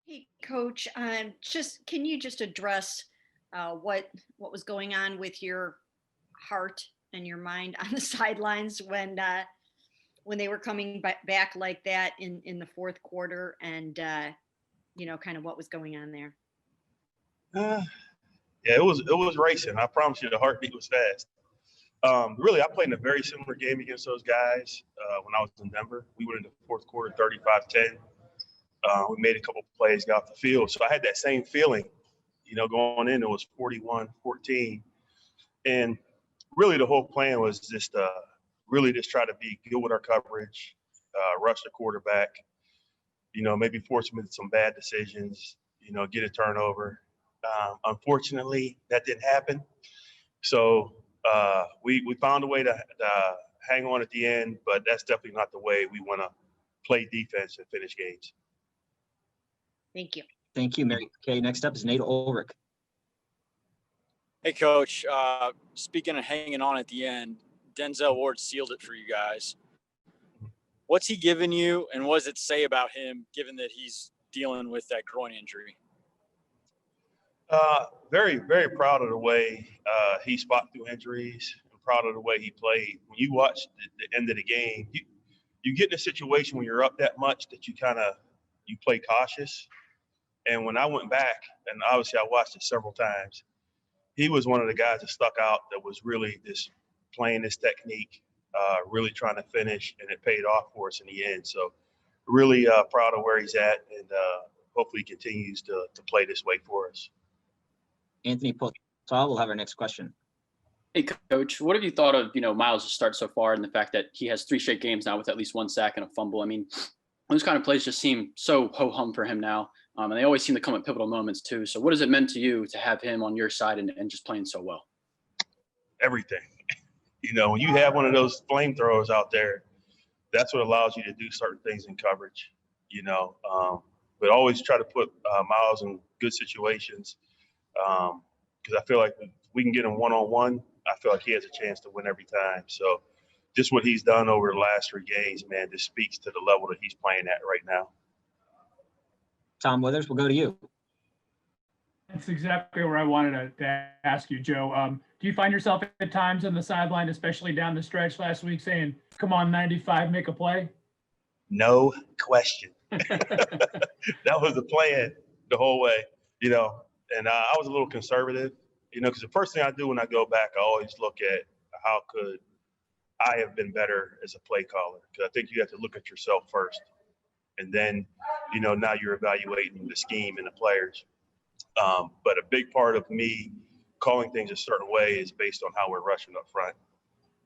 Hey, Coach. Just can you just address what was going on with your heart and your mind on the sidelines when they were coming back like that in the fourth quarter, and kind of what was going on there? Uh, yeah, it was racing. I promise you, the heartbeat was fast. Really, I played in a very similar game against those guys when I was in Denver. We went into the fourth quarter 35-10. We made a couple plays, got off the field. So I had that same feeling, going in. It was 41-14. And really the whole plan was just really just try to be good with our coverage, rush the quarterback, maybe force him into some bad decisions, get a turnover. Unfortunately, that didn't happen. So we found a way to hang on at the end, but that's definitely not the way we want to play defense and finish games. Thank you. Thank you, Mary Kay. Next up is Nate Ulrich. Hey, Coach. Speaking of hanging on at the end, Denzel Ward sealed it for you guys. What's he given you, and what does it say about him, given that he's dealing with that groin injury? Very, very proud of the way he fought through injuries. I'm proud of the way he played. When you watch the end of the game, you get in a situation when you're up that much that you play cautious. And when I went back, and obviously I watched it several times, he was one of the guys that stuck out that was really just playing this technique, really trying to finish, and it paid off for us in the end. So really proud of where he's at, and hopefully he continues to play this way for us. Anthony Postal will have our next question. Hey, Coach, what have you thought of, Myles' start so far and the fact that he has 3 straight games now with at least 1 sack and a fumble? I mean, those kind of plays just seem so ho-hum for him now. And they always seem to come at pivotal moments too. So what has it meant to you to have him on your side and just playing so well? Everything. When you have one of those flamethrowers out there, that's what allows you to do certain things in coverage, but always try to put Myles in good situations because I feel like if we can get him one-on-one, I feel like he has a chance to win every time. So just what he's done over the last 3 games, man, just speaks to the level that he's playing at right now. Tom Withers, we'll go to you. That's exactly where I wanted to ask you, Joe. Do you find yourself at times on the sideline, especially down the stretch last week, saying, come on, 95, make a play? No question. That was the plan the whole way, and I was a little conservative, because the first thing I do when I go back, I always look at how could I have been better as a play caller, because I think you have to look at yourself first. And then, now you're evaluating the scheme and the players. But a big part of me calling things a certain way is based on how we're rushing up front.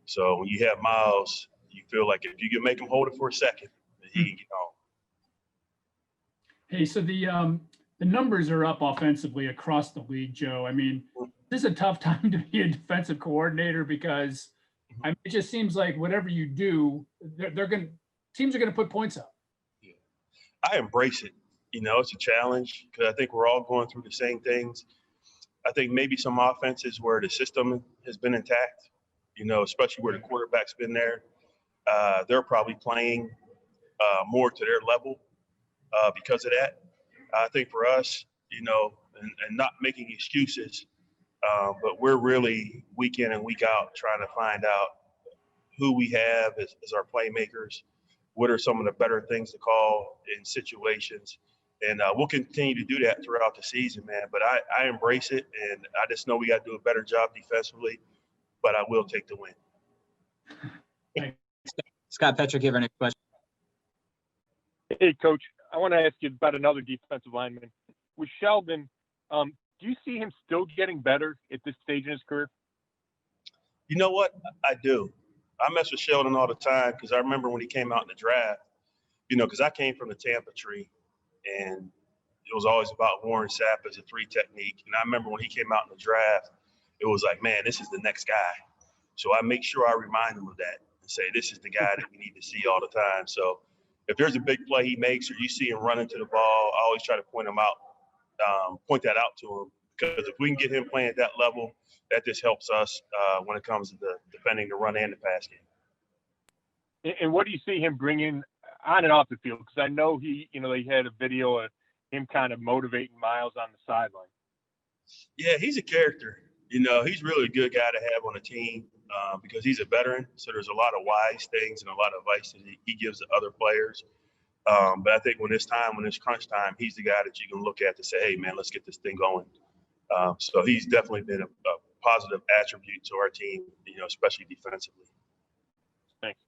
So when you have Myles, you feel like if you can make him hold it for a second, he can get home. Hey, so the numbers are up offensively across the league, Joe. I mean, this is a tough time to be a defensive coordinator because it just seems like whatever you do, teams are going to put points up. I embrace it. It's a challenge because I think we're all going through the same things. I think maybe some offenses where the system has been intact, especially where the quarterback's been there, they're probably playing more to their level because of that. I think for us, and not making excuses, but we're really week in and week out trying to find out who we have as our playmakers, what are some of the better things to call in situations. And we'll continue to do that throughout the season, man. But I embrace it, and I just know we got to do a better job defensively, but I will take the win. Scott Petrick, give our next question. Hey, Coach. I want to ask you about another defensive lineman. With Sheldon, do you see him still getting better at this stage in his career? You know what? I do. I mess with Sheldon all the time because I remember when he came out in the draft, because I came from the Tampa tree, and it was always about Warren Sapp as a 3 technique. And I remember when he came out in the draft, it was like, man, this is the next guy. So I make sure I remind him of that and say, this is the guy that we need to see all the time. So if there's a big play he makes or you see him running to the ball, I always try to point that out to him, because if we can get him playing at that level, that just helps us when it comes to defending the run and the pass game. And what do you see him bringing on and off the field? Because I know they had a video of him kind of motivating Myles on the sideline? Yeah, he's a character. He's really a good guy to have on a team because he's a veteran. So there's a lot of wise things and a lot of advice that he gives to other players. But I think when it's crunch time, he's the guy that you can look at to say, hey, man, let's get this thing going. So he's definitely been a positive attribute to our team, especially defensively. Thanks.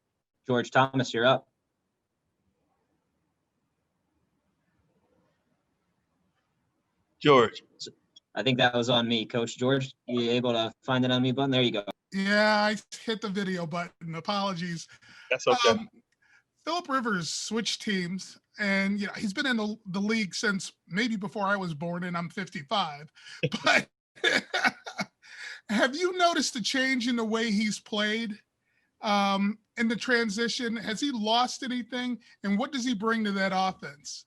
George Thomas, you're up. George. I think that was on me, Coach. George, you able to find it on me button? There you go. Yeah, I hit the video button. Apologies. That's okay. Phillip Rivers switched teams, and he's been in the league since maybe before I was born, and I'm 55. But have you noticed a change in the way he's played in the transition? Has he lost anything, and what does he bring to that offense?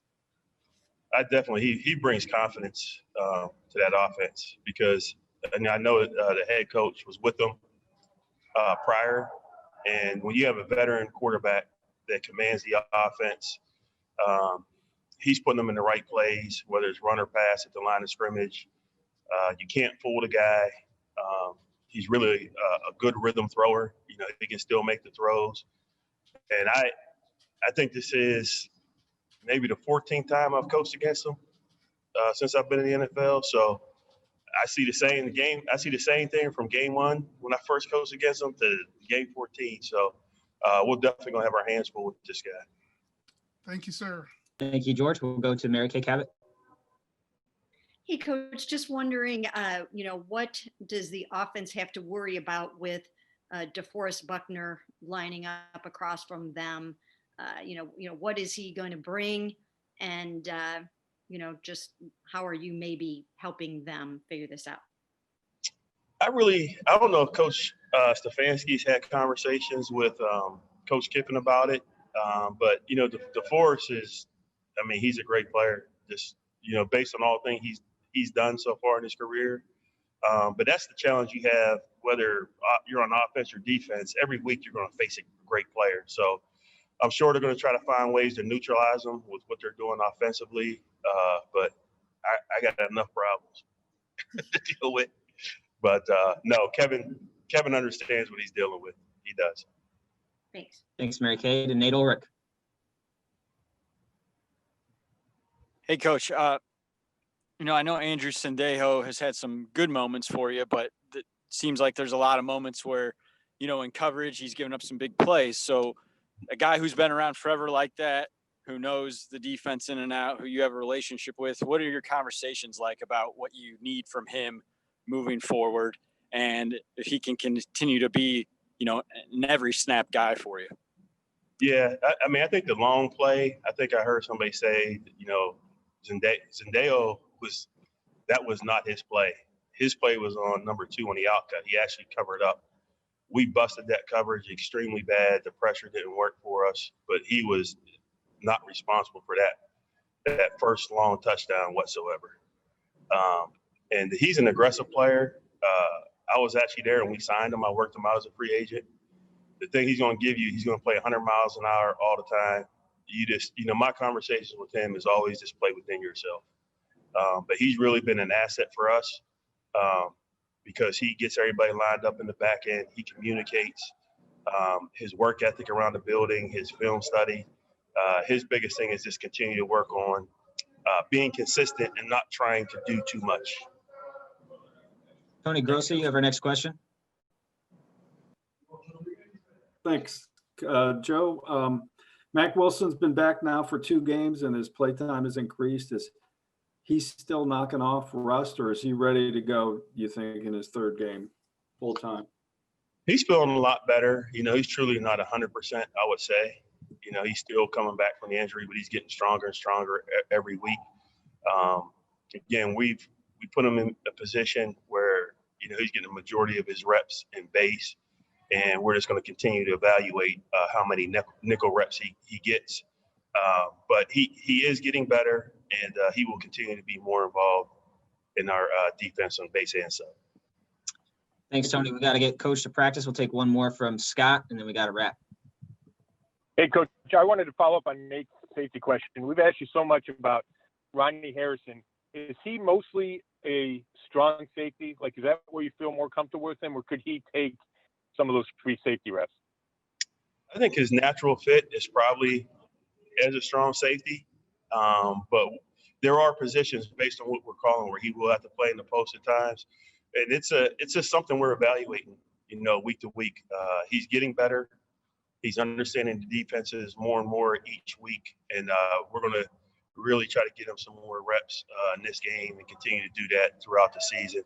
I definitely he brings confidence to that offense because I know that the head coach was with them prior, and when you have a veteran quarterback that commands the offense, he's putting them in the right plays, whether it's run or pass at the line of scrimmage. You can't fool the guy. He's really a good rhythm thrower. He can still make the throws, and I think this is maybe the 14th time I've coached against him since I've been in the NFL. So I see the same thing from game 1 when I first coached against him to game 14. So we're definitely going to have our hands full with this guy. Thank you, sir. Thank you, George. We'll go to Mary Kay Cabot. Hey, Coach, just wondering, what does the offense have to worry about with DeForest Buckner lining up across from them? What is he going to bring? And, just how are you maybe helping them figure this out? I don't know if Coach Stefanski's had conversations with Coach Kiffin about it. But, DeForest he's a great player, just, based on all things he's done so far in his career. But that's the challenge you have, whether you're on offense or defense. Every week you're going to face a great player. So I'm sure they're going to try to find ways to neutralize them with what they're doing offensively. But I got enough problems to deal with. But no, Kevin understands what he's dealing with. He does. Thanks. Thanks, Mary Kay. And Nate Ulrich. Hey, Coach. I know Andrew Sendejo has had some good moments for you, but it seems like there's a lot of moments where, in coverage, he's given up some big plays. So a guy who's been around forever like that, who knows the defense in and out, who you have a relationship with, what are your conversations like about what you need from him moving forward? And if he can continue to be, an every snap guy for you? Yeah. I think the long play, I think I heard somebody say, Sendejo that was not his play. His play was on number 2 on the outcut. He actually covered up. We busted that coverage extremely bad. The pressure didn't work for us, but he was not responsible for that first long touchdown whatsoever. And he's an aggressive player. I was actually there and we signed him. I worked him out as a free agent. The thing he's going to give you, he's going to play 100 miles an hour all the time. You just, my conversations with him is always just play within yourself. But he's really been an asset for us because he gets everybody lined up in the back end. He communicates his work ethic around the building, his film study. His biggest thing is just continue to work on being consistent and not trying to do too much. Tony Grossi, you have our next question. Thanks, Joe. Mack Wilson's been back now for 2 games and his play time has increased. Is he still knocking off rust, or is he ready to go, you think, in his 3rd game full time? He's feeling a lot better. He's truly not 100%, I would say. He's still coming back from the injury, but he's getting stronger and stronger every week. Again, we put him in a position where, he's getting the majority of his reps in base, and we're just going to continue to evaluate how many nickel reps he gets. But he is getting better, and he will continue to be more involved in our defense on base and sub. Thanks, Tony. We got to get Coach to practice. We'll take one more from Scott, and then we got to wrap. Hey, Coach, I wanted to follow up on Nate's safety question. We've asked you so much about Rodney Harrison, is he mostly a strong safety? Like, is that where you feel more comfortable with him, or could he take some of those free safety reps? I think his natural fit is probably as a strong safety, but there are positions based on what we're calling where he will have to play in the post at times, and it's just something we're evaluating, week to week. He's getting better. He's understanding the defenses more and more each week, and we're going to really try to get him some more reps in this game and continue to do that throughout the season.